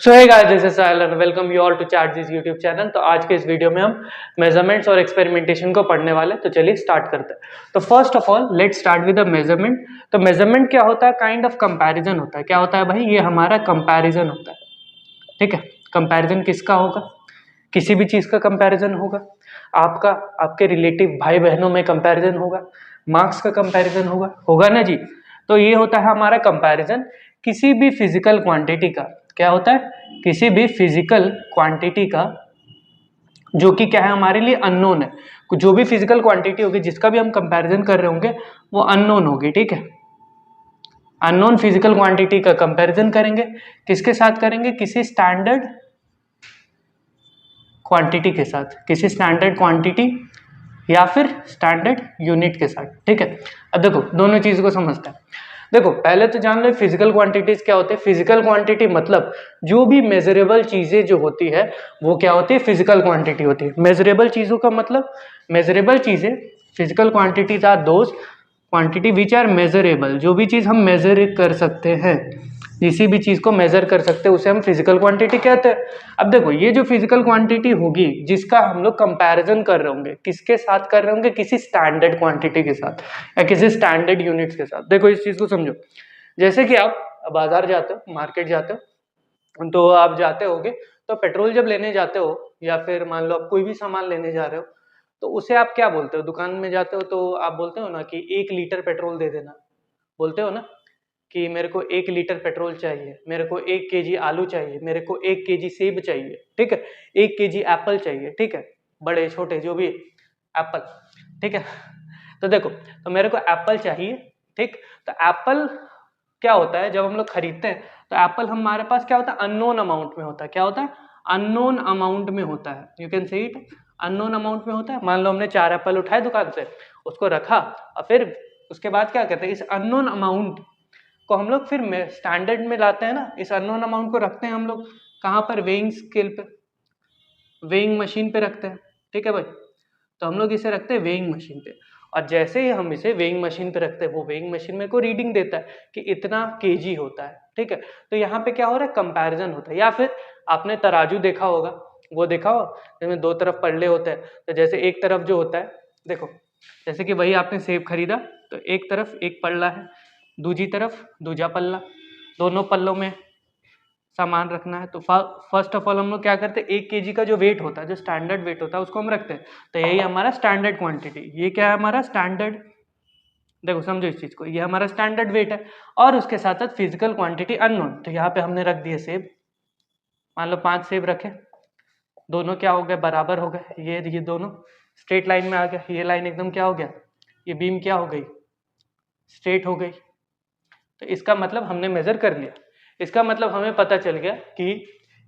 So hey guys, this is Sahil and welcome you all to Chartgees YouTube channel. तो आज के इस video में हम मेजरमेंट्स और एक्सपेरिमेंटेशन को पढ़ने वाले, तो चलिए स्टार्ट करते हैं। तो first of all let's start with the measurement. तो मेजरमेंट क्या होता है? काइंड ऑफ कंपैरिजन होता है। क्या होता है भाई? ये हमारा कंपैरिजन होता है, ठीक है। कंपैरिजन किसका होगा? किसी भी चीज का कंपैरिजन होगा, आपका आपके रिलेटिव भाई बहनों में कंपैरिजन होगा, मार्क्स का कंपैरिजन होगा ना जी। तो ये होता है हमारा कंपैरिजन किसी भी फिजिकल क्वांटिटी का। क्या होता है? किसी भी फिजिकल क्वांटिटी का जो कि क्या है, हमारे लिए अननोन है। जो भी फिजिकल क्वांटिटी होगी जिसका भी हम कंपैरिजन कर रहे होंगे वो अननोन होगी, ठीक है। अननोन फिजिकल क्वांटिटी का कंपैरिजन करेंगे, किसके साथ करेंगे? किसी स्टैंडर्ड क्वांटिटी के साथ, किसी स्टैंडर्ड क्वांटिटी या फिर स्टैंडर्ड यूनिट के साथ, ठीक है। अब देखो दोनों चीज को समझते हैं। देखो पहले तो जान लो फिजिकल क्वांटिटीज क्या होते हैं। फिजिकल क्वांटिटी मतलब जो भी मेजरेबल चीजें जो होती है वो क्या होती है? फिजिकल क्वांटिटी होती है। मेजरेबल चीजों का मतलब, मेजरेबल चीजें, physical quantities are those quantity which are measurable. जो भी चीज हम मेजर कर सकते हैं, किसी भी चीज को मेजर कर सकते हैं, उसे हम फिजिकल क्वांटिटी कहते हैं। अब देखो ये जो फिजिकल क्वांटिटी होगी जिसका हम लोग कंपैरिजन कर रहे होंगे, किसके साथ कर रहे होंगे? किसी स्टैंडर्ड क्वांटिटी के साथ या किसी स्टैंडर्ड यूनिट्स के साथ। देखो इस चीज को समझो। जैसे कि आप बाजार जाते हो, मार्केट जाते हो, तो आप जाते होगे तो पेट्रोल जब लेने जाते हो या फिर मान लो आप कोई भी सामान लेने जा रहे हो, तो उसे आप क्या बोलते हो? दुकान में जाते हो तो आप बोलते हो ना कि 1 लीटर पेट्रोल दे देना, बोलते हो ना कि मेरे को 1 लीटर पेट्रोल चाहिए, मेरे को 1 केजी आलू चाहिए, मेरे को 1 केजी सेब चाहिए, ठीक है, 1 केजी एप्पल चाहिए, ठीक है, बड़े छोटे जो भी एप्पल, ठीक है। तो देखो, तो मेरे को एप्पल चाहिए, ठीक। तो एप्पल क्या होता है? जब हम लोग खरीदते हैं तो एप्पल हमारे पास क्या होता है? अननोन अमाउंट में होता है। क्या होता है? अननोन अमाउंट में होता है। यू कैन से इट, अननोन अमाउंट में होता है। मान लो हमने 4 एप्पल उठाए दुकान से, उसको रखा और फिर उसके बाद क्या करते हैं? इस अननोन अमाउंट को हम लोग फिर स्टैंडर्ड में लाते हैं ना। इस अननोन अमाउंट को रखते हैं हम लोग कहाँ पर? वेइंग स्केल पे, वेइंग मशीन पे रखते हैं, ठीक है भाई। तो हम लोग इसे रखते हैं वेइंग मशीन पे, और जैसे ही हम इसे वेइंग मशीन पे रखते हैं वो वेइंग मशीन में को रीडिंग देता है कि इतना केजी होता है, ठीक है। तो यहाँ पे क्या हो रहा है? कंपैरिजन होता है। या फिर आपने तराजू देखा होगा, वो देखा हो जिसमें 2 तरफ पल्ले होते हैं। तो जैसे एक तरफ जो होता है, देखो जैसे कि वही आपने सेब खरीदा तो एक तरफ एक पल्ला है, दूसरी तरफ दूजा पल्ला, दोनों पल्लों में सामान रखना है। तो फर्स्ट ऑफ ऑल हम लोग क्या करते हैं? 1 केजी का जो वेट होता है, जो स्टैंडर्ड वेट होता है, उसको हम रखते हैं। तो यही हमारा स्टैंडर्ड क्वांटिटी। ये क्या है? हमारा स्टैंडर्ड, देखो समझो इस चीज को, ये हमारा स्टैंडर्ड वेट है। और उसके साथ साथ फिजिकल क्वांटिटी अननोन। तो यहाँ पे हमने रख दिए सेब, मान लो 5 सेब रखे, दोनों क्या हो गए? बराबर हो गए। ये दोनों स्ट्रेट लाइन में आ गया, ये लाइन एकदम क्या हो गया? ये बीम क्या हो गई? स्ट्रेट हो गई। तो इसका मतलब हमने मेजर कर लिया। इसका मतलब हमें पता चल गया कि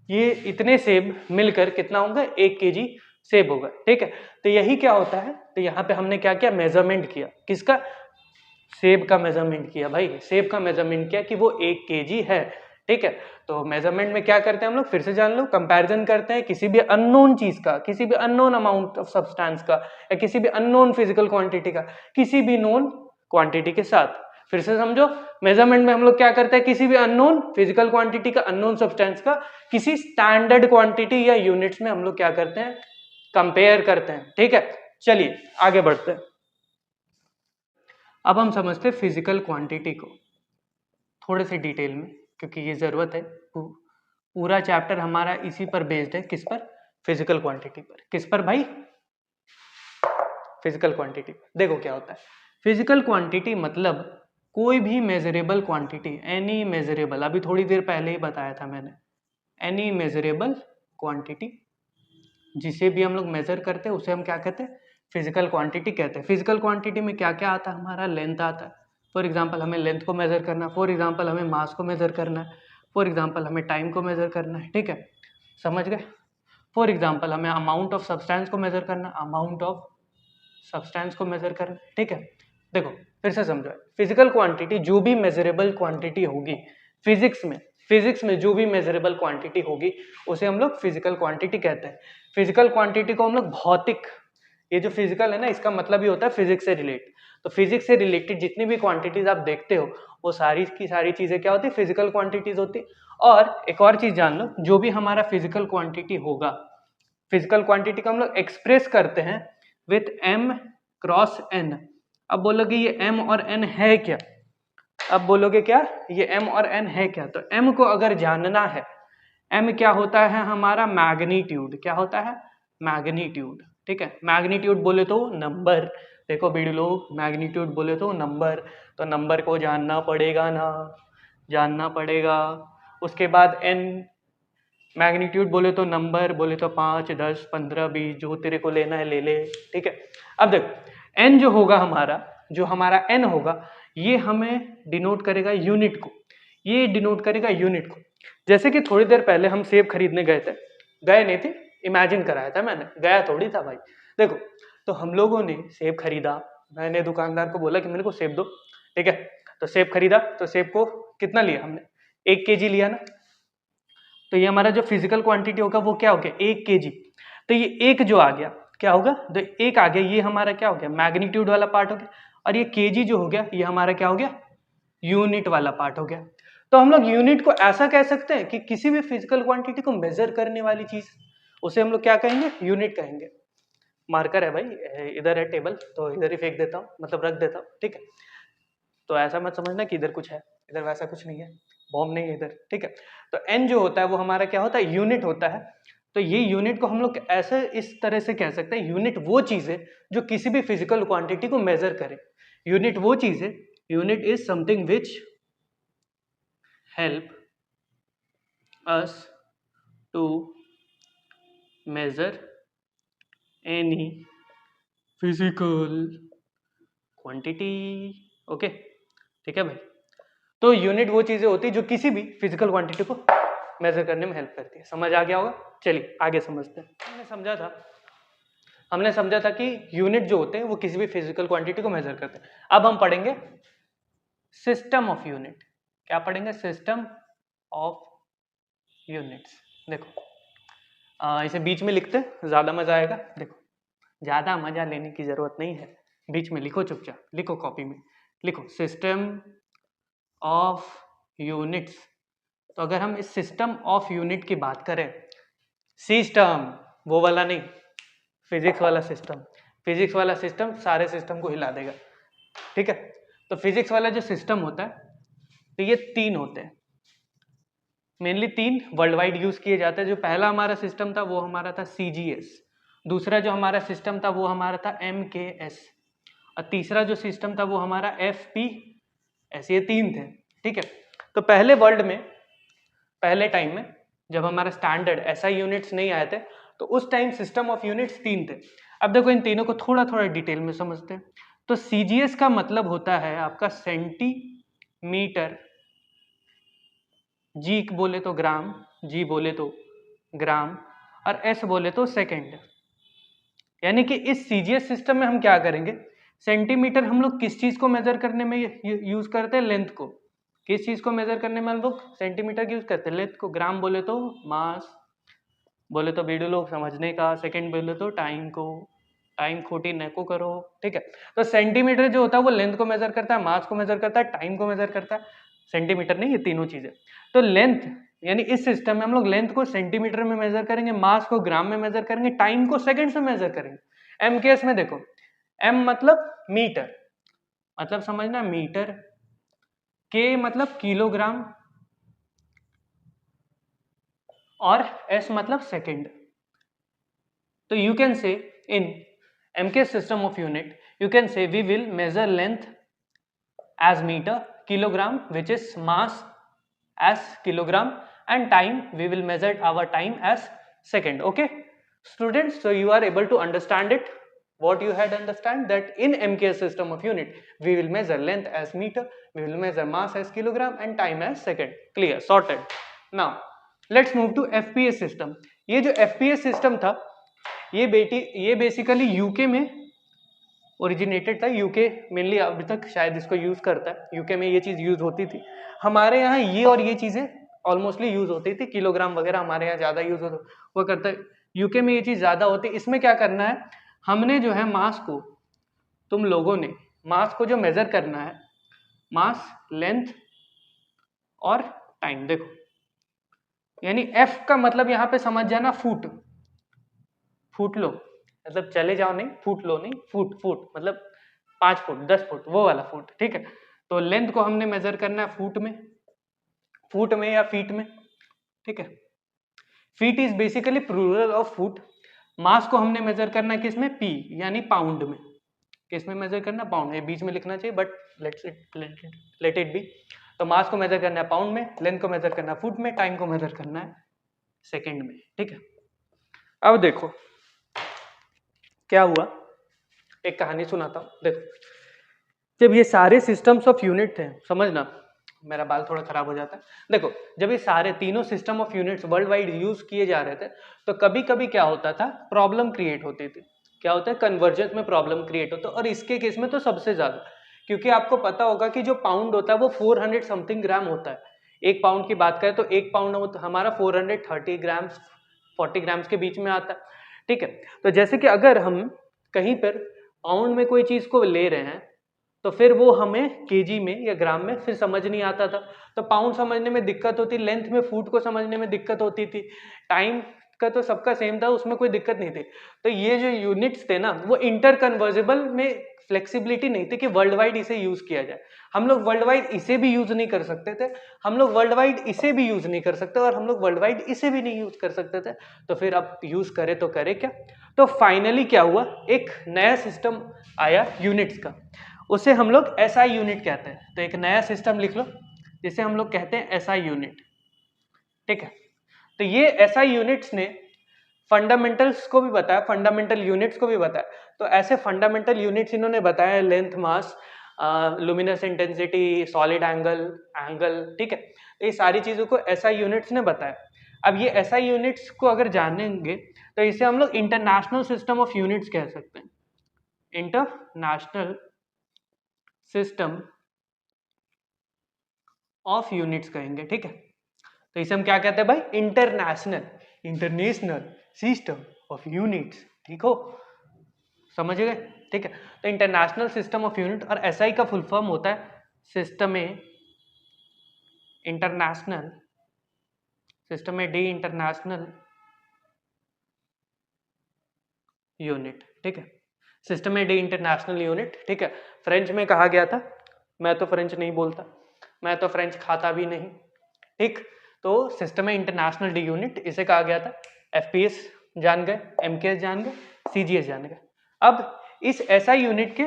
ये इतने सेब मिलकर कितना होगा? 1 केजी सेब होगा, ठीक है। तो यही क्या होता है? तो यहाँ पे हमने क्या किया? मेजरमेंट किया। किसका? सेब का मेजरमेंट किया भाई, सेब का मेजरमेंट किया कि वो 1 केजी है, ठीक है। तो मेजरमेंट में क्या करते हैं हम लोग? फिर से जान लो, कंपैरिजन करते हैं किसी भी अननोन चीज का, किसी भी अननोन अमाउंट ऑफ सब्सटेंस का, या किसी भी अननोन फिजिकल क्वांटिटी का किसी भी नोन क्वांटिटी के साथ। फिर से समझो, मेजरमेंट में हम लोग क्या करते हैं? किसी भी अननोन फिजिकल क्वांटिटी का, अननोन सब्सटेंस का किसी स्टैंडर्ड क्वांटिटी या यूनिट्स में हम लोग क्या करते हैं? कंपेयर करते हैं, ठीक है। चलिए आगे बढ़ते हैं। अब हम समझते हैं फिजिकल क्वांटिटी को थोड़े से डिटेल में, क्योंकि ये जरूरत है। पूरा चैप्टर हमारा इसी पर बेस्ड है। किस पर? फिजिकल क्वांटिटी पर। किस पर भाई? Physical quantity. देखो क्या होता है फिजिकल क्वांटिटी मतलब कोई भी मेजरेबल क्वांटिटी, एनी मेजरेबल, अभी थोड़ी देर पहले ही बताया था मैंने, एनी मेजरेबल क्वांटिटी, जिसे भी हम लोग मेजर करते हैं उसे हम क्या कहते हैं? फिजिकल क्वांटिटी कहते हैं। फिजिकल क्वांटिटी में क्या क्या आता है? हमारा लेंथ आता है। फॉर एग्जांपल हमें लेंथ को मेजर करना, फॉर एग्जांपल हमें मास को मेजर करना है, फॉर एग्जांपल हमें टाइम को मेजर करना है, ठीक है, समझ गए। फॉर एग्जांपल हमें अमाउंट ऑफ सब्सटेंस को मेजर करना, अमाउंट ऑफ सब्सटेंस को मेजर करना, ठीक है। देखो फिर से समझो, फिजिकल क्वांटिटी जो भी मेजरेबल क्वांटिटी होगी फिजिक्स में जो भी मेजरेबल क्वांटिटी होगी उसे हम लोग फिजिकल क्वांटिटी कहते हैं। फिजिकल क्वांटिटी को हम लोग भौतिक, ये जो फिजिकल है ना, इसका मतलब ही होता है फिजिक्स से रिलेट। तो फिजिक्स से रिलेटेड जितनी भी क्वांटिटीज आप देखते हो वो सारी की सारी चीजें क्या होती है, फिजिकल क्वांटिटीज होती है। और एक और चीज जान लो, जो भी हमारा फिजिकल क्वांटिटी होगा, फिजिकल क्वांटिटी को हम लोग एक्सप्रेस करते हैं विथ m क्रॉस n। अब बोलोगे ये m और n है क्या, अब बोलोगे क्या ये m और n है क्या, तो m को अगर जानना है, m क्या होता है हमारा मैग्नीट्यूड, क्या होता है मैग्नीट्यूड, ठीक है। मैग्नीट्यूड बोले तो नंबर, देखो बीड़ लोग, मैग्नीट्यूड बोले तो नंबर, तो नंबर को जानना पड़ेगा ना, जानना पड़ेगा। उसके बाद n, मैग्नीट्यूड बोले तो नंबर, बोले तो 5, 10, 15, 20, जो तेरे को लेना है ले ले, ठीक है। अब देखो n जो होगा हमारा, जो हमारा n होगा, ये हमें डिनोट करेगा यूनिट को, ये डिनोट करेगा यूनिट को। जैसे कि थोड़ी देर पहले हम सेब खरीदने गए थे, गए नहीं थे, इमेजिन कराया था मैंने, गया थोड़ी था भाई। देखो तो हम लोगों ने सेब खरीदा, मैंने दुकानदार को बोला कि मेरे को सेब दो, ठीक है। तो सेब खरीदा, तो सेब को कितना लिया हमने, 1 kg लिया ना, तो ये हमारा जो फिजिकल क्वांटिटी होगा वो क्या हो गया 1 kg। तो ये एक जो आ गया क्या होगा, तो एक आ गया, ये हमारा क्या हो गया मैग्नीट्यूड वाला पार्ट हो गया, और ये kg जो हो गया ये हमारा क्या हो गया यूनिट वाला पार्ट हो गया। तो हम लोग यूनिट को ऐसा कह सकते हैं कि किसी भी फिजिकल क्वांटिटी को मेजर करने वाली चीज, उसे हम लोग क्या कहेंगे, यूनिट कहेंगे। मार्कर है भाई, इधर है टेबल, तो इधर ही फेंक देता हूँ, मतलब रख देता हूँ, ठीक है। तो ऐसा मत समझना कि इधर कुछ है, इधर वैसा कुछ नहीं है, बॉम्ब नहीं है इधर, ठीक है। तो n जो होता है वो हमारा क्या होता है, यूनिट होता है। तो ये यूनिट को हम लोग ऐसे इस तरह से कह सकते हैं, यूनिट वो चीज है जो किसी भी फिजिकल क्वांटिटी को मेजर करे। यूनिट वो चीज है, unit is something which help us to measure any physical quantity, okay, ठीक है भाई। तो यूनिट वो चीजें होती है जो किसी भी फिजिकल क्वांटिटी को मेजर करने में हेल्प करती है। समझ आ गया होगा, चलिए आगे समझते हैं। हमने समझा था कि यूनिट जो होते हैं वो किसी भी फिजिकल क्वांटिटी को मेजर करते हैं। अब हम पढ़ेंगे सिस्टम ऑफ यूनिट। क्या पढ़ेंगे, सिस्टम ऑफ यूनिट्स। देखो इसे बीच में लिखते हैं, ज्यादा मजा आएगा। देखो ज्यादा मजा लेने की जरूरत नहीं है, बीच में लिखो, चुपचाप लिखो, कॉपी में लिखो सिस्टम ऑफ यूनिट्स। तो अगर हम इस सिस्टम ऑफ यूनिट की बात करें, सिस्टम वो वाला नहीं, फिजिक्स वाला सिस्टम, फिजिक्स वाला सिस्टम सारे सिस्टम को हिला देगा, ठीक है। तो फिजिक्स वाला जो सिस्टम होता है, तो ये 3 होते हैं, मेनली 3 वर्ल्ड वाइड यूज किए जाते हैं। जो पहला हमारा सिस्टम था वो हमारा था CGS, दूसरा जो हमारा सिस्टम था वो हमारा था MKS, और तीसरा जो सिस्टम था वो हमारा FPS। ये 3 थे, ठीक है। तो पहले वर्ल्ड में, पहले टाइम में जब हमारा स्टैंडर्ड SI यूनिट्स नहीं आए थे, तो उस टाइम सिस्टम ऑफ यूनिट्स 3 थे। अब देखो इन तीनों को थोड़ा थोड़ा डिटेल में समझते हैं। तो CGS का मतलब होता है आपका सेंटीमीटर, G बोले तो ग्राम, G बोले तो ग्राम, और S बोले तो सेकेंड। यानी कि इस CGS सिस्टम में हम क्या करेंगे, सेंटीमीटर हम लोग किस चीज को मेजर करने में यूज करते हैं, लेंथ को। किस चीज को मेजर करने में हम लोग सेंटीमीटर यूज करते हैं, लेंथ को। ग्राम बोले तो मास, बोले तो वीडियो लोग समझने का, सेकंड बोले तो टाइम को, टाइम खोटी neko करो, ठीक है। तो सेंटीमीटर जो होता है वो लेंथ को मेजर करता है, मास को मेजर करता है, टाइम को मेजर करता है। सेंटीमीटर नहीं, ये तीनों चीजें। तो लेंथ, यानी इस सिस्टम में हम लोग लेंथ को सेंटीमीटर में मेजर करेंगे, मास को ग्राम में मेजर करेंगे, टाइम को सेकंड्स में मेजर करेंगे। MKS में देखो, M मतलब मीटर, मतलब समझना मीटर, K मतलब किलोग्राम, और S मतलब सेकंड। तो you can say in MKS system of unit, you can say we will measure length as meter, kilogram which is mass as kilogram, and time we will measure our time as second. Okay students, so you are able to understand it, what you had understand, that in MKS system of unit we will measure length as meter, we will measure mass as kilogram, and time as second. Clear, sorted. Now let's move to FPS system. ये जो FPS system था, ये basically UK में originated था। UK mainly अभी तक शायद इसको यूज करता है, यूके में ये चीज यूज होती थी। हमारे यहाँ ये और ये चीजें ऑलमोस्टली यूज होती थी, किलोग्राम वगैरह हमारे यहाँ ज्यादा यूज वो करता है, यूके में ये चीज ज्यादा होती है। इसमें क्या करना है, हमने जो है मास को, तुम लोगों ने मास को जो मेजर करना है, मास, लेंथ और टाइम, देखो यानी F का मतलब यहाँ पे समझ जाना फुट, फुट लो मतलब चले जाओ नहीं, फुट लो नहीं, फुट, फुट मतलब 5 फुट 10 फुट वो वाला फुट, ठीक है। तो लेंथ को हमने मेजर करना है फुट में, फुट में या फीट में, ठीक है। Feet is basically plural of foot. Mass को हमने मेजर करना है किसमें, P यानी पाउंड में। किसमें मेजर करना, पाउंड में, बीच में लिखना चाहिए बट लेट इट बी। तो मास को मेजर करना है पाउंड में, लेंथ को मेजर करना है फुट में, टाइम को मेजर करना है सेकंड में, ठीक है। अब देखो क्या हुआ, एक कहानी सुनाता हूँ। देखो जब ये सारे सिस्टम्स ऑफ यूनिट थे, समझना मेरा बाल थोड़ा खराब हो जाता है। देखो जब ये सारे तीनों system of units world wide use किए जा रहे थे, तो कभी कभी क्या होता था, प्रॉब्लम क्रिएट होती थी। क्या होता है, कन्वर्जेंस में प्रॉब्लम क्रिएट होता है, और इसके केस में तो सबसे ज्यादा, क्योंकि आपको पता होगा कि जो पाउंड होता है वो 400 समथिंग ग्राम होता है। एक पाउंड की बात करें तो एक पाउंड हमारा 430 ग्राम्स 40 ग्राम्स के बीच में आता है, ठीक है। तो जैसे कि अगर हम कहीं पर पाउंड में कोई चीज को ले रहे हैं, तो फिर वो हमें केजी में या ग्राम में फिर समझ नहीं आता था, तो पाउंड समझने में दिक्कत होती, लेंथ में फुट को समझने में दिक्कत होती थी, टाइम का तो सबका सेम था, उसमें कोई दिक्कत नहीं थी। तो ये जो यूनिट्स थे ना, वो इंटर कन्वर्जेबल में फ्लेक्सिबिलिटी नहीं थी कि वर्ल्ड वाइड इसे यूज किया जाए। हम लोग वर्ल्ड वाइड इसे भी यूज नहीं कर सकते थे, हम लोग वर्ल्ड वाइड इसे भी यूज नहीं कर सकते, और हम लोग वर्ल्ड वाइड इसे भी नहीं यूज कर सकते थे। तो फिर अब यूज करे तो करे क्या। तो फाइनली क्या हुआ, एक नया सिस्टम आया यूनिट्स का, उसे हम लोग SI यूनिट कहते हैं। तो एक नया सिस्टम लिख लो जिसे हम लोग कहते हैं SI यूनिट, ठीक है। तो ये SI यूनिट्स ने फंडामेंटल्स को भी बताया, फंडामेंटल यूनिट्स को भी बताया। तो ऐसे फंडामेंटल यूनिट्स इन्होंने बताया, length, mass, luminous intensity, solid angle, angle, ठीक है। ये सारी चीजों को SI यूनिट्स ने बताया। अब ये SI यूनिट्स को अगर जानेंगे तो इसे हम लोग इंटरनेशनल सिस्टम ऑफ यूनिट्स कह सकते हैं, इंटरनेशनल सिस्टम ऑफ यूनिट्स कहेंगे, ठीक है। तो इसे हम क्या कहते हैं भाई, international, international system of units, ठीक हो, समझ गए, ठीक है। तो इंटरनेशनल सिस्टम ऑफ यूनिट, और SI का फुल फॉर्म होता है system international, system D international unit, ठीक है। सिस्टम डी इंटरनेशनल यूनिट, ठीक है। फ्रेंच में कहा गया था, मैं तो फ्रेंच नहीं बोलता, मैं तो फ्रेंच खाता भी नहीं, ठीक। तो सिस्टम इंटरनेशनल डी यूनिट, इसे कहा गया था। FPS जान गए, MKS जान गए, CGS जान गए। अब इस SI यूनिट के,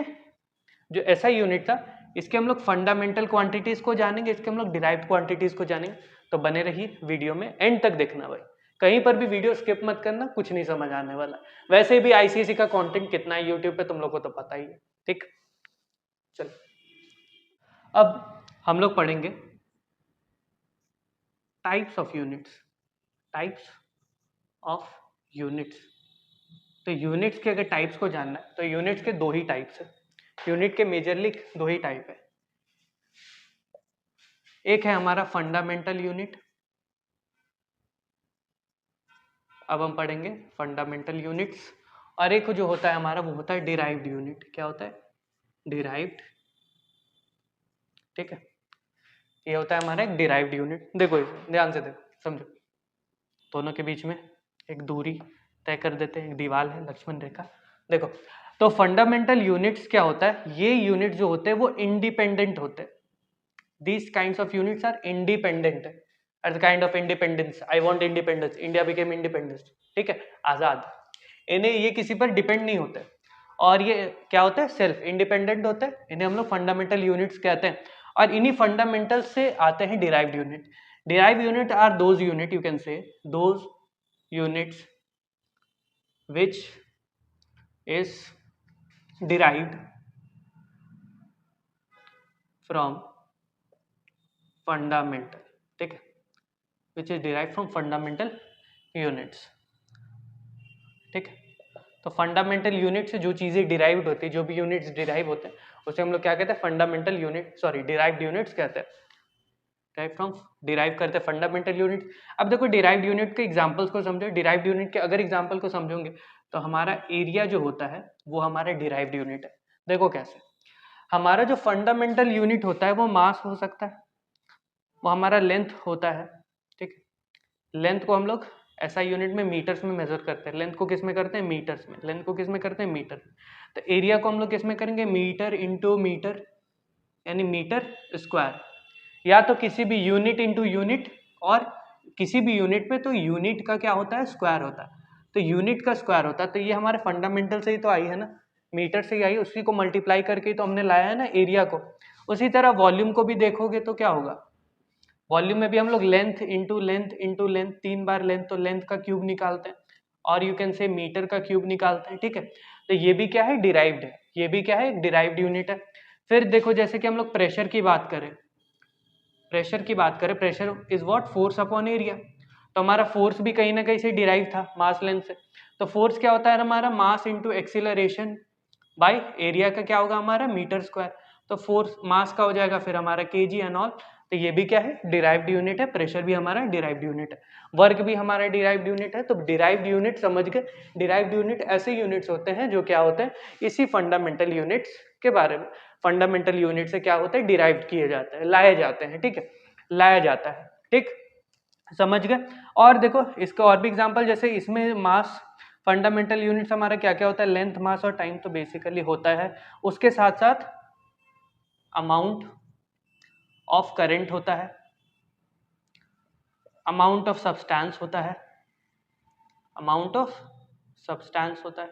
जो SI यूनिट था, इसके हम लोग फंडामेंटल क्वांटिटीज को जानेंगे, इसके हम लोग डिराइव्ड क्वांटिटीज को जानेंगे। तो बने रहिए वीडियो में, एंड तक देखना भाई, कहीं पर भी वीडियो स्किप मत करना, कुछ नहीं समझ आने वाला। वैसे भी ICSE का कंटेंट कितना है यूट्यूब पे तुम लोग को तो पता ही है, ठीक। चलो अब हम लोग पढ़ेंगे types of units, types of units. तो यूनिट्स के अगर टाइप्स को जानना है तो यूनिट्स के दो ही टाइप्स है, यूनिट के मेजरली दो ही टाइप है। एक है हमारा फंडामेंटल यूनिट, अब हम पढ़ेंगे फंडामेंटल यूनिट्स, और एक जो होता है हमारा वो होता है डिराइव्ड यूनिट। क्या होता है, डिराइव्ड, ठीक है। ये होता है हमारा एक डिराइव्ड यूनिट। देखो इसे ध्यान से देखो, समझो, दोनों के बीच में एक दूरी तय कर देते हैं, एक दीवार है, लक्ष्मण रेखा। देखो तो फंडामेंटल यूनिट्स क्या होता है, ये यूनिट जो होते हैं वो इंडिपेंडेंट होते हैं। These kinds of units are independent, as a kind of independence. I want independence. India became independence. ठीक है, आजाद। इन्हें ये किसी पर डिपेंड नहीं होते, और ये क्या होता है, सेल्फ इंडिपेंडेंट होते हैं। इन्हें हम लोग फंडामेंटल यूनिट्स कहते हैं, और इन्हीं फंडामेंटल से आते हैं derived unit. Derived unit are those unit, you can say those units which is derived from fundamental, ठीक है, which is derived from fundamental units, ठीक है। तो फंडामेंटल यूनिट से जो चीजें डिराइव्ड होती है, जो भी यूनिट्स डिराइव होते हैं, उसे हम लोग क्या कहते हैं, fundamental unit, sorry derived units कहते हैं। डिराइव फ्रॉम, डिराइव करते हैं फंडामेंटल यूनिट। अब देखो डिराइव्ड यूनिट के एग्जांपल्स को समझो। डिराइव्ड यूनिट के अगर एग्जांपल को समझोगे तो हमारा एरिया जो होता है वो हमारा डिराइव्ड यूनिट है। देखो कैसे, हमारा जो फंडामेंटल यूनिट होता है वो मास हो सकता है, वो हमारा लेंथ होता है, ठीक है। लेंथ को हम लोग ऐसा यूनिट में मीटर्स में मेजर करते हैं, लेंथ को किस में करते हैं, मीटर्स में, लेंथ को किस में करते हैं, मीटर। तो एरिया को हम लोग किस में करेंगे, मीटर इंटू मीटर, यानी मीटर स्क्वायर, या तो किसी भी यूनिट इंटू यूनिट, और किसी भी यूनिट में तो यूनिट का क्या होता है, स्क्वायर होता है, तो यूनिट का स्क्वायर होता है। तो ये हमारे फंडामेंटल से ही तो आई है ना, मीटर से ही आई, उसी को मल्टीप्लाई करके तो हमने लाया है ना एरिया को। उसी तरह वॉल्यूम को भी देखोगे तो क्या होगा, वॉल्यूम में भी हम लोग length into length into length, 3 बार लेंथ, तो लेंथ का क्यूब निकालते हैं, और यू कैन से मीटर का क्यूब निकालते हैं, ठीक है। तो ये भी क्या है, डिराइव्ड है, ये भी क्या है, डिराइव्ड यूनिट है। फिर देखो जैसे कि हम लोग प्रेशर की बात करें, pressure is what, force upon area. तो हमारा फोर्स भी कहीं ना कहीं से डिराइव था मास लेंथ से। तो फोर्स क्या होता है हमारा, mass into acceleration by area का क्या होगा हमारा, मीटर स्क्वायर। तो फोर्स मास का हो जाएगा फिर हमारा केजी एंड ऑल। तो ये भी क्या है, डिराइव्ड यूनिट है, प्रेशर भी हमारा डिराइव्ड यूनिट है, वर्क भी हमारा डिराइव्ड यूनिट है। तो डिराइव्ड यूनिट समझ गए, डिराइव्ड यूनिट ऐसे यूनिट्स होते हैं जो क्या होते हैं, इसी फंडामेंटल यूनिट्स के बारे में, फंडामेंटल यूनिट से क्या होता है, डिराइव्ड किए जाते हैं, लाए जाते हैं, ठीक है, लाया जाता है, ठीक, समझ गए। और देखो इसका और भी एग्जांपल, जैसे इसमें मास, फंडामेंटल यूनिट्स हमारा क्या क्या होता है, लेंथ, मास और टाइम तो बेसिकली होता है, उसके साथ साथ अमाउंट ऑफ करंट होता है, अमाउंट ऑफ सब्सटेंस होता है, अमाउंट ऑफ सब्सटेंस होता है,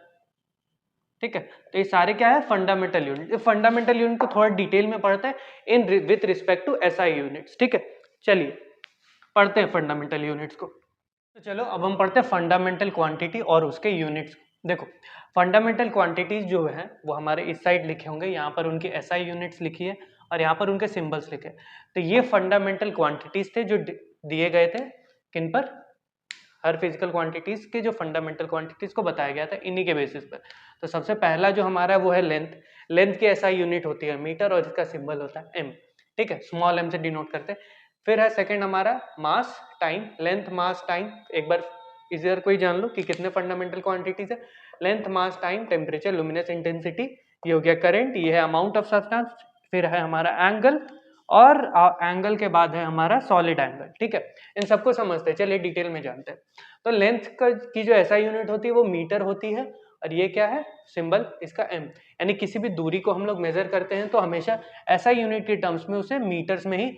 ठीक है। तो ये सारे क्या है, फंडामेंटल यूनिट। फंडामेंटल यूनिट को थोड़ा डिटेल में पढ़ते हैं in with respect to SI units, ठीक है। चलिए पढ़ते हैं फंडामेंटल यूनिट्स को। तो चलो अब हम पढ़ते हैं फंडामेंटल क्वांटिटी और उसके यूनिट्स। देखो फंडामेंटल क्वांटिटीज जो है वो हमारे इस साइड लिखे होंगे, यहाँ पर उनकी एसआई यूनिट्स लिखी है और यहाँ पर उनके सिंबल्स लिखे। तो ये फंडामेंटल क्वांटिटीज थे जो दिए गए थे किन पर, हर फिजिकल क्वांटिटीज के जो फंडामेंटल क्वांटिटीज को बताया गया था इन्हीं के बेसिस पर। तो सबसे पहला जो हमारा है वो है लेंथ। लेंथ की एसआई यूनिट होती है मीटर और इसका सिंबल होता है एम, ठीक है, स्मॉल एम से डिनोट करते हैं। फिर है सेकंड हमारा मास टाइम, लेंथ मास टाइम, एक बार इधर कोई जान लो कि कितने फंडामेंटल क्वांटिटीज है, length mass time temperature luminous intensity, ये हो गया करंट, ये है अमाउंट ऑफ सब्सटेंस, फिर है हमारा एंगल, और एंगल के बाद है हमारा सॉलिड एंगल, ठीक है। इन सबको समझते हैं, चलिए डिटेल में जानते हैं। तो लेंथ की जो ऐसा यूनिट होती है वो मीटर होती है, और ये क्या है, सिंबल इसका एम, यानी किसी भी दूरी को हम लोग मेजर करते हैं तो हमेशा ऐसा यूनिट के टर्म्स में उसे मीटर्स में ही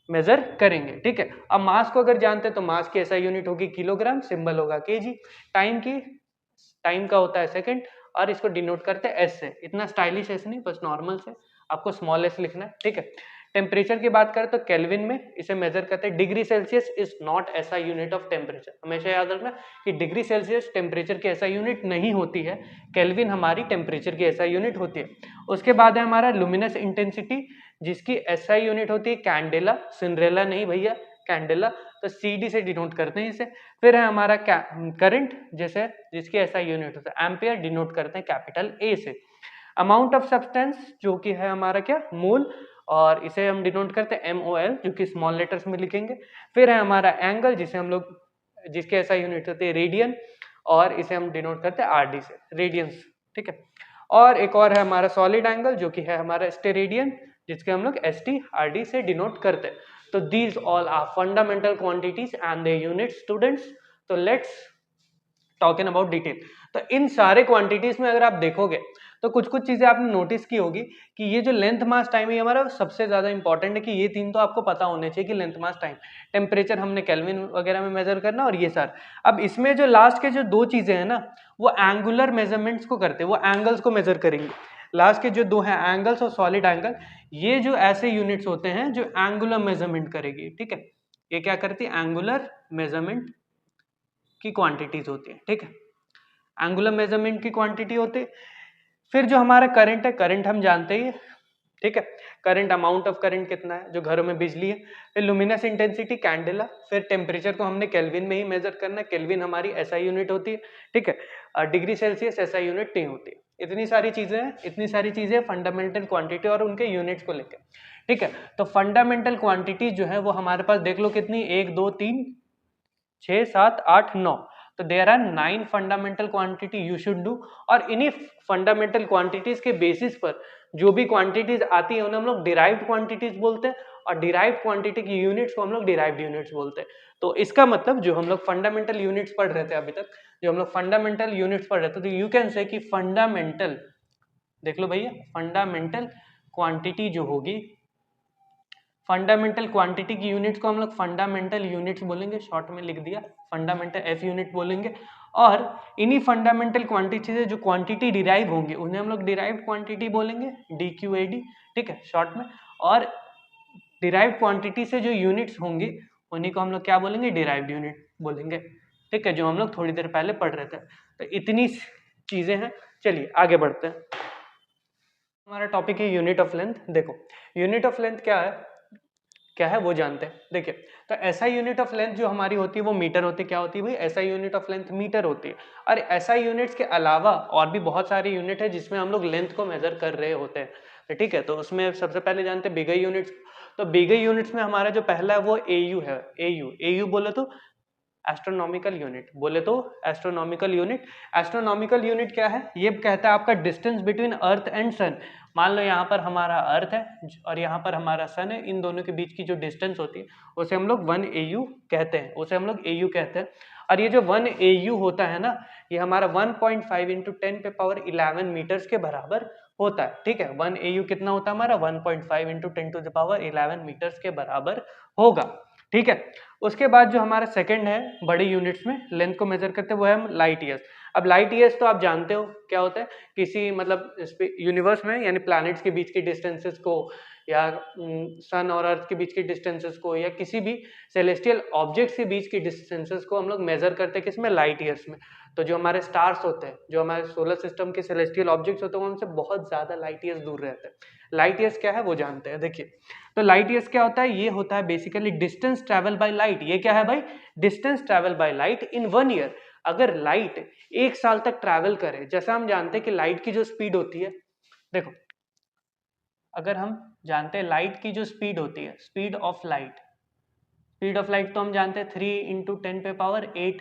मेजर करेंगे, ठीक है। अब मास को अगर जानते हैं तो मास की ऐसा यूनिट होगी किलोग्राम, सिंबल होगा केजी, टाइम का होता है सेकंड, और इसको डिनोट करते हैं एस से, इतना स्टाइलिश एस नहीं, बस नॉर्मल से आपको स्मॉल एस लिखना है, ठीक है। टेम्परेचर की बात करें तो केल्विन में इसे मेजर करते हैं, डिग्री सेल्सियस इज नॉट ऐसा यूनिट ऑफ टेम्परेचर, हमेशा याद रखना कि डिग्री सेल्सियस टेम्परेचर की ऐसा यूनिट नहीं होती है, केल्विन हमारी टेम्परेचर की ऐसा यूनिट होती है। उसके बाद है हमारा लुमिनस इंटेंसिटी, जिसकी एसआई यूनिट होती है कैंडेला, सिंड्रेला नहीं भैया, कैंडेला, तो सीडी से डिनोट करते हैं इसे। फिर है हमारा करंट, जैसे जिसकी एसआई यूनिट होता है एम्पियर, डिनोट करते हैं कैपिटल ए से। अमाउंट ऑफ सब्सटेंस जो कि है हमारा क्या, मोल, और इसे हम डिनोट करते हैं MOL, जो कि स्मॉल लेटर्स में लिखेंगे। फिर है हमारा एंगल, जिसे हम लोग, जिसके एसआई यूनिट होती है रेडियन, और इसे हम डिनोट करते हैं RD से, रेडियंस, ठीक है। और एक और है हमारा सॉलिड एंगल, जो कि है हमारा स्टेरेडियन, जिसके हम लोग ST/RD से डिनोट करते हैं। तो these all are fundamental quantities and their unit students. तो लेट्स टॉकिंग अबाउट डिटेल। तो इन सारे क्वांटिटीज में अगर आप देखोगे तो कुछ कुछ चीजें आपने नोटिस की होगी कि ये जो लेंथ मास टाइम है हमारा सबसे ज्यादा इंपॉर्टेंट है, कि ये तीन तो आपको पता होने चाहिए कि लेंथ मास टाइम, टेम्परेचर हमने केल्विन वगैरह में मेजर करना, और ये सार। अब इसमें जो लास्ट के जो दो चीजें हैं ना, वो एंगुलर मेजरमेंट्स को करते हैं, वो एंगल्स को मेजर करेंगे। लास्ट के जो दो हैं एंगल्स और सॉलिड एंगल, ये जो ऐसे यूनिट्स होते हैं जो एंगुलर मेजरमेंट करेगी, ठीक है। ये क्या करती है, एंगुलर मेजरमेंट की क्वांटिटीज होती है, ठीक है, एंगुलर मेजरमेंट की क्वांटिटी होती है। फिर जो हमारा करंट है, करंट हम जानते ही, ठीक है, करंट, अमाउंट ऑफ करंट कितना है जो घरों में बिजली है। फिर लुमिनस इंटेंसिटी कैंडेला, फिर टेम्परेचर को हमने केल्विन में ही मेजर करना है, केल्विन हमारी एसआई यूनिट होती है, ठीक है, डिग्री सेल्सियस एसआई यूनिट नहीं होती है। इतनी सारी चीजें फंडामेंटल क्वांटिटी और उनके यूनिट्स को लेकर, ठीक है। तो फंडामेंटल क्वांटिटी जो है वो हमारे पास देख लो कितनी, 1 2 3 6 7 8 9, तो there are 9 fundamental quantity you should do, और इन्हीं फंडामेंटल क्वांटिटीज के बेसिस पर जो भी क्वांटिटीज आती है उन्हें हम लोग डिराइव्ड क्वांटिटीज बोलते हैं, और डिराइव्ड क्वांटिटी की यूनिट्स को हम लोग डिराइव्ड यूनिट्स बोलते हैं। तो इसका मतलब जो हम लोग फंडामेंटल यूनिट्स पढ़ रहे थे अभी तक, जो हम लोग फंडामेंटल यूनिट्स पढ़ रहे थे, तो यू कैन से कि फंडामेंटल, देख लो भैया, फंडामेंटल क्वांटिटी जो होगी, फंडामेंटल क्वांटिटी की यूनिट्स को हम लोग फंडामेंटल यूनिट्स बोलेंगे, शॉर्ट में लिख दिया फंडामेंटल एफ यूनिट बोलेंगे, और इन्हीं फंडामेंटल क्वांटिटी से जो क्वांटिटी डिराइव होंगे उन्हें हम लोग डिराइव्ड क्वांटिटी बोलेंगे, डी क्यू ए डी, ठीक है, शॉर्ट में। और डिराइव्ड क्वांटिटी से जो यूनिट्स होंगी उन्हीं को हम लोग क्या बोलेंगे, डिराइव्ड यूनिट बोलेंगे, ठीक है, जो हम लोग थोड़ी देर पहले पढ़ रहे थे। तो इतनी चीजें हैं, चलिए आगे बढ़ते हैं। हमारा टॉपिक है यूनिट ऑफ लेंथ। देखो यूनिट ऑफ लेंथ क्या है वो जानते हैं। देखिए, तो एसआई यूनिट ऑफ लेंथ जो हमारी होती है वो मीटर होती है। क्या होती है भाई, SI unit of length metre होती है। और एसआई यूनिट्स के अलावा और भी बहुत सारी यूनिट है जिसमें हम लोग लेंथ को मेजर कर रहे होते हैं, ठीक है। तो उसमें सबसे पहले जानते हैं बिगर यूनिट्स। तो बिगर यूनिट्स में हमारा जो पहला है वो एयू है। एयू बोले तो एस्ट्रोनॉमिकल यूनिट, बोले तो एस्ट्रोनॉमिकल यूनिट। एस्ट्रोनॉमिकल यूनिट क्या है, ये कहता है आपका डिस्टेंस बिटवीन अर्थ एंड सन। मान लो यहाँ पर हमारा अर्थ है और यहाँ पर हमारा सन है, इन दोनों के बीच की जो डिस्टेंस होती है उसे हम लोग 1 AU कहते हैं, उसे हम लोग AU कहते हैं। और ये जो 1 AU होता है ना, ये हमारा 1.5 × 10⁻11 मीटर्स के बराबर होता है, ठीक है। 1 AU कितना होता है हमारा, 1.5 × 10⁻11 मीटर्स के बराबर होगा, ठीक है। उसके बाद जो हमारा सेकंड है बड़ी यूनिट्स में लेंथ को मेजर करते हैं वो है लाइट ईयर्स। अब लाइट ईयर्स तो आप जानते हो क्या होता है, किसी मतलब यूनिवर्स में यानी प्लैनेट्स के बीच की डिस्टेंसेस को, या सन और अर्थ के बीच की डिस्टेंसेस को, या किसी भी सेलेस्टियल ऑब्जेक्ट्स के बीच की डिस्टेंसेस को हम लोग मेजर करते हैं किसमें, लाइट ईयर्स में। तो जो हमारे स्टार्स होते हैं, जो हमारे सोलर सिस्टम के सेलेस्टियल ऑब्जेक्ट्स होते हैं, वो हमसे बहुत ज्यादा लाइट ईयर्स दूर रहते हैं। लाइट ईयर्स क्या है वो जानते हैं। देखिए, तो लाइट ईयर्स क्या होता है, ये होता है basically distance travel by light. ये क्या है भाई, distance travel by light in 1 year. अगर लाइट 1 साल तक ट्रैवल करे, जैसा हम जानते हैं कि लाइट की जो स्पीड होती है, देखो अगर हम जानते हैं लाइट की जो स्पीड होती है, स्पीड ऑफ लाइट तो हम जानते हैं 3 × 10⁸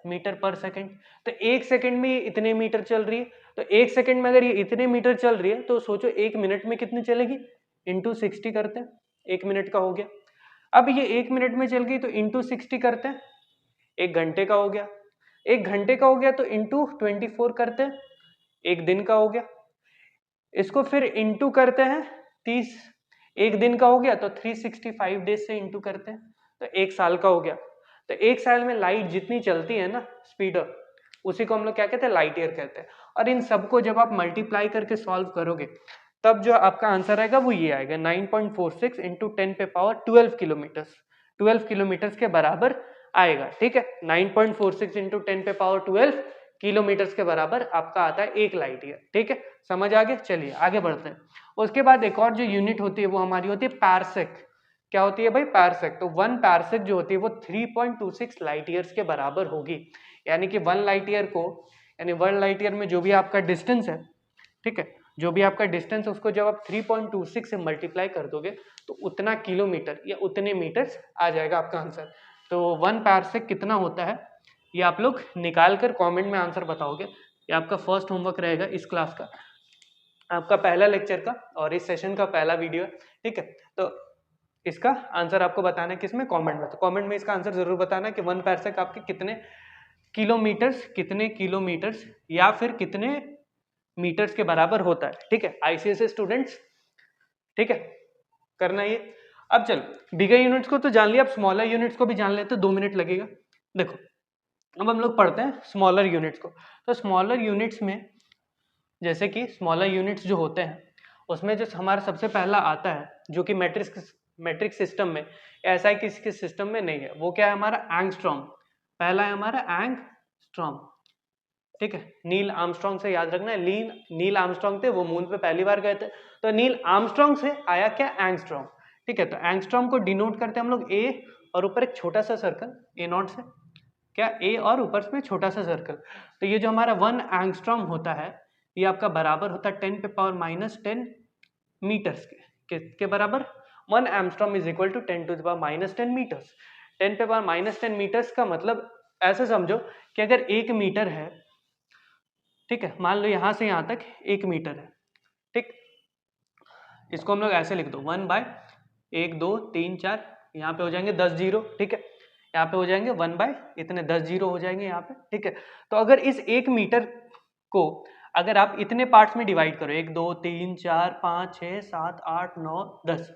मीटर पर सेकंड। तो 1 सेकंड में ये इतने मीटर चल रही है, तो 1 सेकंड में अगर ये इतने मीटर चल रही है तो सोचो 1 मिनट में कितनी चलेगी, इंटू 60 करते हैं, 1 मिनट का हो गया। अब ये 1 मिनट में चल गई तो इंटू 60 करते हैं, 1 घंटे का हो गया। 1 घंटे का हो गया तो इंटू 24 करते हैं, 1 दिन का हो गया। इसको फिर इंटू करते हैं 30, 1 दिन का हो गया तो 365 डेज से इंटू करते हैं तो 1 साल का हो गया। तो 1 साल में लाइट जितनी चलती है ना स्पीड, उसी को हम लोग क्या कहते हैं, लाइट ईयर कहते हैं। और इन सबको जब आप मल्टीप्लाई करके सॉल्व करोगे तब जो आपका आंसर आएगा वो ये आएगा, 9.46 × 10⁻12 किलोमीटर्स, 12 किलोमीटर्स के बराबर आएगा, ठीक है। 9.46 × 10⁻12 किलोमीटर्स के बराबर आपका आता है 1 लाइट ईयर, ठीक है। समझ आ गया, चलिए आगे बढ़ते हैं। उसके बाद एक और जो यूनिट होती है वो हमारी होती है पारसेक। क्या होती है भाई, पारसेक। तो 1 पारसेक जो होती है वो 3.26 लाइट ईयर्स के बराबर होगी। यानी कि 1 लाइट ईयर को, यानी 1 लाइट ईयर में जो भी आपका डिस्टेंस है, ठीक है, जो भी आपका डिस्टेंस है उसको जब आप 3.26 से मल्टीप्लाई कर दोगे तो उतना किलोमीटर या उतने मीटर्स आ जाएगा आपका आंसर। तो 1 पारसेक कितना होता है ये आप लोग निकाल कर कॉमेंट में आंसर बताओगे। ये आपका फर्स्ट होमवर्क रहेगा इस क्लास का, आपका पहला लेक्चर का और इस सेशन का पहला वीडियो है, ठीक है। तो इसका आंसर आपको बताना है किसमें, कमेंट में। तो कमेंट में इसका आंसर जरूर बताना कि 1 पारसेक आपके कितने किलोमीटर्स या फिर कितने मीटर्स के बराबर होता है, ठीक है, आईसीएसई स्टूडेंट्स, ठीक है, करना ये। अब चलो बिगर यूनिट्स को तो जान लिया, अब स्मॉलर यूनिट्स को भी जान लेते हैं, 2 मिनट लगेगा। देखो अब हम लोग पढ़ते हैं स्मॉलर यूनिट्स को। तो स्मॉलर यूनिट्स में जैसे कि स्मॉलर यूनिट्स जो होते हैं उसमें जो हमारा सबसे पहला आता है जो कि मैट्रिक सिस्टम में, ऐसा है किसी के सिस्टम में नहीं है, वो क्या है हमारा, एंगस्ट्रॉम। पहला है हमारा एंगस्ट्रॉम, ठीक है। नील आर्मस्ट्रॉन्ग से याद रखना है, नील आर्मस्ट्रॉन्ग थे, वो मून पे पहली बार गए थे, तो नील आर्मस्ट्रॉन्ग से आया क्या, एंगस्ट्रॉम, ठीक है। तो एंगस्ट्रॉम को डिनोट करते हैं हम लोग ए और ऊपर एक छोटा सा सर्कल A0 से, क्या ए और ऊपर में छोटा सा सर्कल। तो ये जो हमारा 1 एंगस्ट्रॉम होता है ये आपका बराबर होता है 10⁻10 मीटर्स के बराबर। 1 angstrom is equal to 10⁻10 metres. 10⁻10 metres का मतलब ऐसे समझो कि अगर 1 मीटर है, ठीक है, मान लो यहाँ से यहाँ तक 1 मीटर है, ठीक, इसको हम लोग ऐसे लिख दो 1/1 2 3 4, यहाँ पे हो जाएंगे 10 जीरो, ठीक है, यहाँ पे हो जाएंगे 1 बाय इतने 10 जीरो हो जाएंगे यहाँ पे, ठीक है। तो अगर इस 1 मीटर को अगर आप इतने पार्ट्स में डिवाइड करो, 1 2 3 4 5 6 7 8 9 10,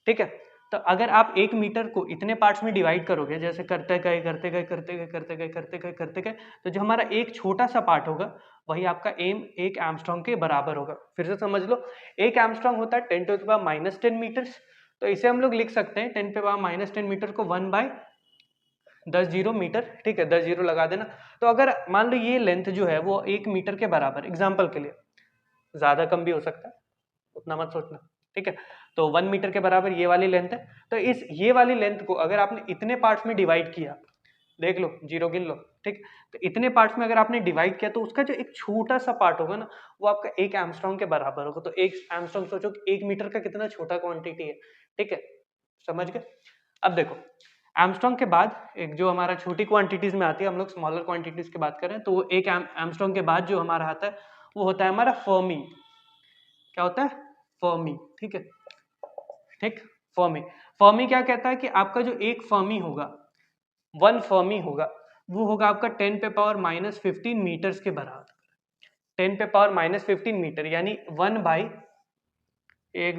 ठीक है, तो अगर आप 1 मीटर को इतने पार्ट्स में डिवाइड करोगे, जैसे करते गए करते गए करते गए करते गए करते गए करते गए, तो जो हमारा एक छोटा सा पार्ट होगा वही आपका एम 1 एंगस्ट्रॉम के बराबर होगा। फिर से समझ लो, 1 एंगस्ट्रॉम होता है 10⁻⁻10 मीटर्स, तो इसे हम लोग लिख सकते हैं 10⁻⁻10 मीटर को 1/10 जीरो मीटर, ठीक है, 10 जीरो लगा देना। तो अगर मान लो ये लेंथ जो है वो 1 मीटर के बराबर, एग्जाम्पल के लिए, ज्यादा कम भी हो सकता है, उतना मत सोचना, ठीक है, तो 1 मीटर के बराबर ये वाली लेंथ है। तो इस ये वाली लेंथ को अगर आपने इतने पार्ट्स में डिवाइड किया, देख लो जीरो गिन लो, ठीक, तो इतने पार्ट्स में अगर आपने डिवाइड किया तो उसका जो एक छोटा सा पार्ट होगा ना वो आपका 1 एंगस्ट्रॉम के बराबर होगा। तो 1 एंगस्ट्रॉम सोचो 1 मीटर का कितना छोटा क्वांटिटी है, ठीक है, समझ गए। अब देखो एमस्ट्रॉन्ग के बाद एक जो हमारा छोटी क्वांटिटीज में आती है, हम लोग स्मॉलर क्वांटिटीज की बात करें, तो एक एमस्ट्रॉन्ग के बाद जो हमारा आता है वो होता है हमारा फर्मी। क्या होता है? फर्मी, ठीक है, ठीक, फर्मी। फर्मी क्या कहता है कि आपका जो एक फर्मी होगा, 1 फर्मी होगा, वो होगा आपका 10⁻⁻15 मीटर्स के बराबर। 10⁻⁻15 मीटर यानी 1/1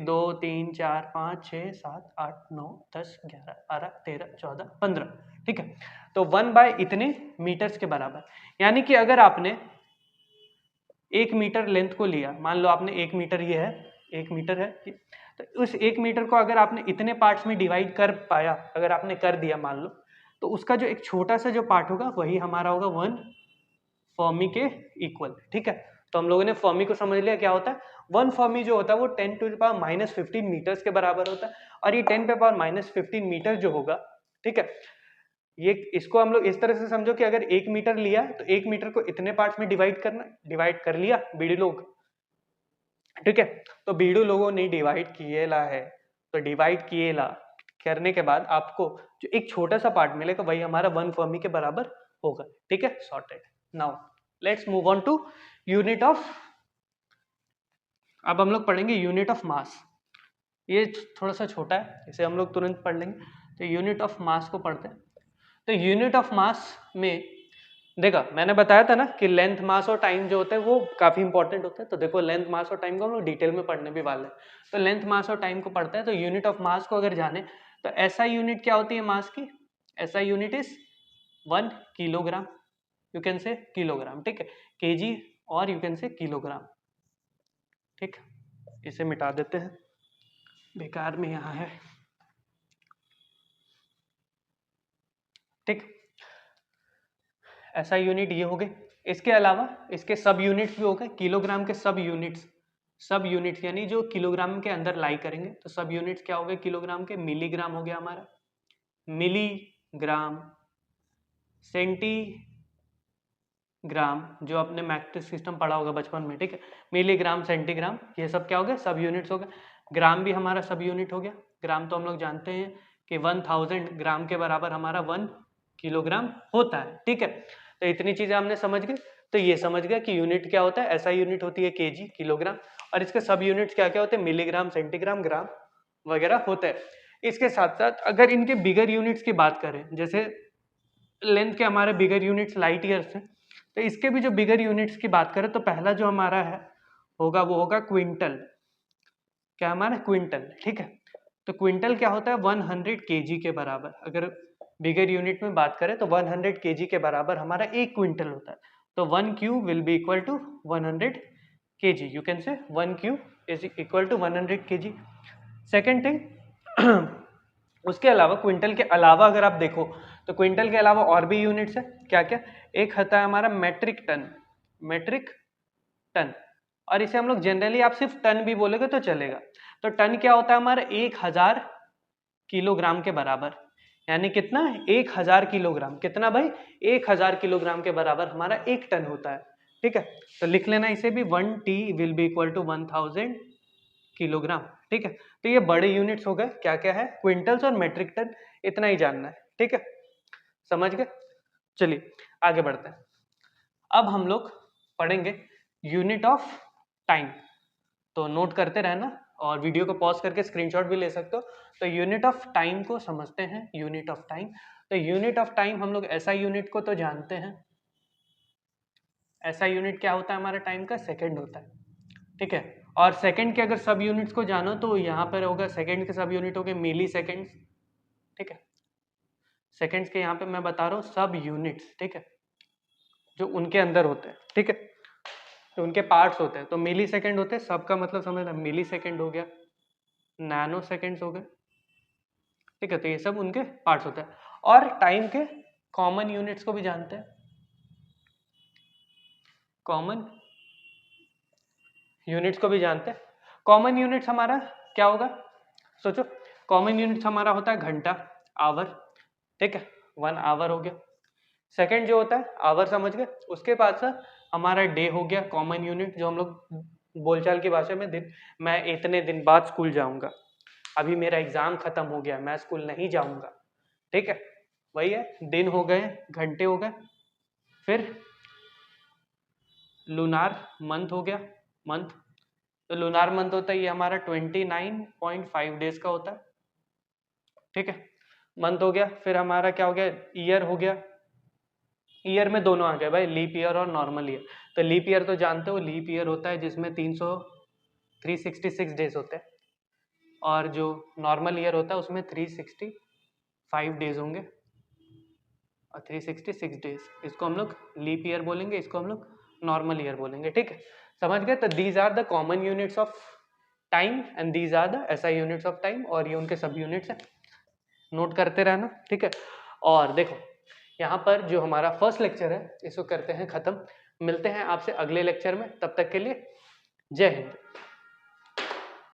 2 3 4 5 6 7 8 9 10 11 12 13 14 15, ठीक है, तो 1 बाय इतने मीटर्स के बराबर। यानी कि अगर आपने 1 मीटर लेंथ को लिया, मान लो आपने 1 मीटर, ये है 1 मीटर है, तो उस 1 मीटर को अगर आपने इतने पार्ट्स में डिवाइड कर पाया, अगर आपने कर दिया मान लो, तो उसका जो एक छोटा सा जो पार्ट होगा वही हमारा होगा 1 फर्मी के इक्वल, ठीक है। तो हम लोगों ने फर्मी को समझ लिया क्या होता है। 1 फर्मी जो होता है वो 10⁻⁻15 मीटर्स के बराबर होता है, और ये 10⁻⁻15 मीटर जो होगा, ठीक है, ये इसको हम लोग इस तरह से समझो कि अगर 1 मीटर लिया तो 1 मीटर को इतने पार्ट्स में डिवाइड करना, डिवाइड कर लिया बीड़ी लोग, ठीक है, तो बीड़ू लोगों ने डिवाइड किए ला है, तो डिवाइड किए ला करने के बाद आपको जो एक छोटा सा पार्ट मिलेगा वही हमारा 1 फर्मी के बराबर होगा, ठीक है, sorted. Now let's move on to unit of, अब हम लोग पढ़ेंगे यूनिट ऑफ मास। ये थोड़ा सा छोटा है, इसे हम लोग तुरंत पढ़ लेंगे। तो यूनिट ऑफ मास को पढ़ते हैं। तो यूनिट ऑफ मास में देखा, मैंने बताया था ना कि लेंथ, मास और टाइम जो होता है वो काफी इंपॉर्टेंट होता है। तो देखो लेंथ, मास और टाइम को हम लोग डिटेल में पढ़ने भी वाले हैं। तो लेंथ, मास और टाइम को पढ़ते हैं। तो यूनिट ऑफ मास को अगर जाने तो ऐसा यूनिट क्या होती है मास की, ऐसा unit is 1 kilogram, you can से किलोग्राम, ठीक है, केजी और यू कैन से किलोग्राम, ठीक, इसे मिटा देते हैं, बेकार में यहाँ है, ठीक, ऐसा यूनिट ये हो गए। इसके अलावा इसके सब यूनिट्स भी हो गए, किलोग्राम के सब यूनिट्स, सब यूनिट्स यानी जो किलोग्राम के अंदर लाई करेंगे, तो सब यूनिट्स क्या हो गए किलोग्राम के, मिलीग्राम हो गया हमारा, मिलीग्राम, सेंटीग्राम, जो आपने मैट्रिक सिस्टम पढ़ा होगा बचपन में, ठीक है, मिलीग्राम, सेंटीग्राम, ये सब क्या हो गए, सब यूनिट्स हो गए। ग्राम भी हमारा सब यूनिट हो गया। ग्राम तो हम लोग जानते हैं कि 1000 ग्राम के बराबर हमारा 1 किलोग्राम होता है, ठीक है। तो इतनी चीजें हमने समझ गए। तो ये समझ गया कि यूनिट क्या होता है, ऐसा यूनिट होती है केजी, किलोग्राम, और इसके सब यूनिट्स क्या क्या होते हैं, मिलीग्राम, सेंटीग्राम, ग्राम वगैरह होते हैं। इसके साथ साथ अगर इनके बिगर यूनिट्स की बात करें, जैसे लेंथ के हमारे बिगर यूनिट्स लाइट ईयर्स हैं, तो इसके भी जो बिगर यूनिट्स की बात करें तो पहला जो हमारा है होगा वो होगा क्विंटल। क्या हमारा क्विंटल, ठीक है। तो क्विंटल क्या होता है, 100 केजी के बराबर। अगर बिगर यूनिट में बात करें तो 100 केजी के बराबर हमारा 1 क्विंटल होता है। तो 1 cube will be equal to 100 KG, you can say 1 cube is equal to 100 KG. Second thing, उसके अलावा क्विंटल के अलावा अगर आप देखो तो क्विंटल के अलावा और भी यूनिट्स है, क्या क्या, एक आता है हमारा मेट्रिक टन, मेट्रिक टन, और इसे हम लोग जनरली आप सिर्फ टन भी बोलेगे तो चलेगा। तो टन क्या होता है हमारा 1000 किलोग्राम के बराबर, यानी कितना, 1000 किलोग्राम, कितना भाई, 1000 किलोग्राम के बराबर हमारा 1 टन होता है, ठीक है। तो लिख लेना इसे भी, 1T will be equal to 1000 kilogram, ठीक है। तो ये बड़े यूनिट्स हो गए, क्या क्या है, क्विंटल्स और मेट्रिक टन, इतना ही जानना है, ठीक है, समझ गए। चलिए आगे बढ़ते हैं। अब हम लोग पढ़ेंगे यूनिट ऑफ टाइम, तो नोट करते रहना और वीडियो को पॉज करके स्क्रीनशॉट भी ले सकते हो। तो यूनिट ऑफ टाइम को समझते हैं। यूनिट ऑफ टाइम, तो यूनिट ऑफ टाइम हम लोग ऐसा यूनिट को तो जानते हैं। ऐसा यूनिट क्या होता है हमारे टाइम का? सेकंड होता है, ठीक है। और सेकंड के अगर सब यूनिट्स को जानो तो यहाँ पर होगा सेकंड के सब यूनिट हो गए मिली सेकेंड्स, ठीक है। सेकंड्स के यहाँ पे मैं बता रहा हूँ सब यूनिट्स, ठीक है, जो उनके अंदर होते हैं, ठीक है, तो उनके पार्ट्स होते हैं। तो मिली सेकेंड होते हैं, सबका मतलब समझना, मिली सेकेंड हो गया, नैनो सेकेंड्स हो गए, ठीक है, तो ये सब उनके पार्ट्स होते हैं। और टाइम के कॉमन यूनिट्स को भी जानते हैं। कॉमन यूनिट्स को भी जानते हैं। कॉमन यूनिट्स हमारा क्या होगा? सोचो, कॉमन यूनिट्स हमारा होता है घंटा, आवर, ठीक है, 1 आवर हो गया। सेकंड जो होता है आवर, समझ गए। उसके बाद से हमारा डे हो गया कॉमन यूनिट, जो हम लोग बोलचाल की भाषा में दिन। मैं इतने दिन बाद स्कूल जाऊंगा, अभी मेरा एग्जाम खत्म हो गया, मैं स्कूल नहीं जाऊंगा, ठीक है, वही है। दिन हो गए, घंटे हो गए। फिर लूनार मंथ हो गया, मंथ। तो लूनार मंथ होता है ये हमारा 29.5 डेज का होता है, ठीक है, मंथ हो गया। फिर हमारा क्या हो गया? ईयर हो गया। ईयर में दोनों आ गए भाई, लीप ईयर और नॉर्मल ईयर। तो लीप ईयर तो जानते हो, लीप ईयर होता है जिसमें 366 डेज होते हैं, और जो नॉर्मल ईयर होता है उसमें 365 डेज होंगे, और 366 डेज। इसको हम लोग लीप ईयर बोलेंगे, इसको हम लोग नॉर्मल ईयर बोलेंगे, ठीक है, समझ गए। तो these are the common units of time and these are the SI units of time, और ये उनके सब यूनिट्स हैं, नोट करते रहना, ठीक है। और देखो यहाँ पर जो हमारा फर्स्ट लेक्चर है इसको करते हैं खत्म। मिलते हैं आपसे अगले लेक्चर में, तब तक के लिए जय हिंद।